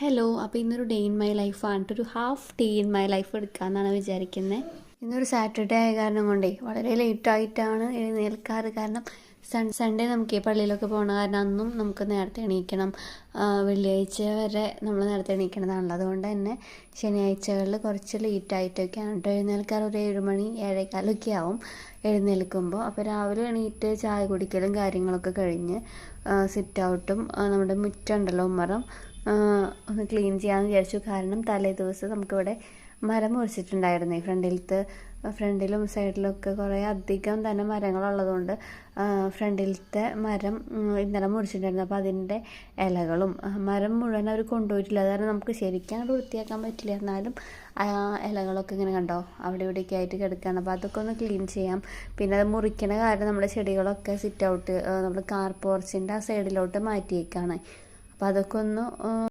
Hello, അപ്പോൾ ഇന്നൊരു day in my ലൈഫാണ്, ഒരു half day in my life എടുക്കാമെന്നാണ് വിചാരിക്കുന്നത്. ഇന്നൊരു സാറ്റർഡേ ആയ കാരണം കൊണ്ടേ വളരെ ലേറ്റായിട്ടാണ് എഴുന്നേൽക്കാറ്. കാരണം സൺഡേ നമുക്ക് ഈ പള്ളിയിലൊക്കെ പോകണ കാരണം അന്നും നമുക്ക് നേരത്തെ എണീക്കണം. വെള്ളിയാഴ്ച വരെ നമ്മൾ നേരത്തെ എണീക്കണതാണല്ലോ. അതുകൊണ്ട് തന്നെ ശനിയാഴ്ചകളിൽ കുറച്ച് ലേറ്റായിട്ടൊക്കെയാണ് കേട്ടോ എഴുന്നേൽക്കാറ്. ഒരു 7 മണി 7:15 ആവും എഴുന്നേൽക്കുമ്പോൾ. അപ്പോൾ രാവിലെ എണീറ്റ് ചായ കുടിക്കലും കാര്യങ്ങളൊക്കെ കഴിഞ്ഞ് സിറ്റ് ഔട്ടും നമ്മുടെ മുറ്റുണ്ടല്ലോ ഉമ്മറം ഒന്ന് ക്ലീൻ ചെയ്യാമെന്ന് വിചാരിച്ചു. കാരണം തലേ ദിവസം നമുക്കിവിടെ മരം മുറിച്ചിട്ടുണ്ടായിരുന്നേ. ഫ്രണ്ടിലും സൈഡിലൊക്കെ കുറേ അധികം തന്നെ മരങ്ങളുള്ളതുകൊണ്ട് ഫ്രണ്ടിലത്തെ മരം ഇന്നലെ മുറിച്ചിട്ടുണ്ടായിരുന്നു. അപ്പോൾ അതിൻ്റെ ഇലകളും മരം മുഴുവൻ അവർ കൊണ്ടുപോയിട്ടില്ല. അത് കാരണം നമുക്ക് ശരിക്കും അങ്ങോട്ട് വൃത്തിയാക്കാൻ പറ്റില്ല. എന്നാലും ഇലകളൊക്കെ ഇങ്ങനെ കണ്ടോ അവിടെ ഇവിടെയൊക്കെ ആയിട്ട് കിടക്കുകയാണ്. അപ്പോൾ അതൊക്കെ ഒന്ന് ക്ലീൻ ചെയ്യാം. പിന്നെ അത് മുറിക്കണ കാരണം നമ്മുടെ ചെടികളൊക്കെ സിറ്റ് ഔട്ട് നമ്മുടെ കാർ പോർച്ചിൻ്റെ ആ സൈഡിലോട്ട് മാറ്റിയേക്കാണ്. അപ്പോൾ അതൊക്കെ ഒന്ന്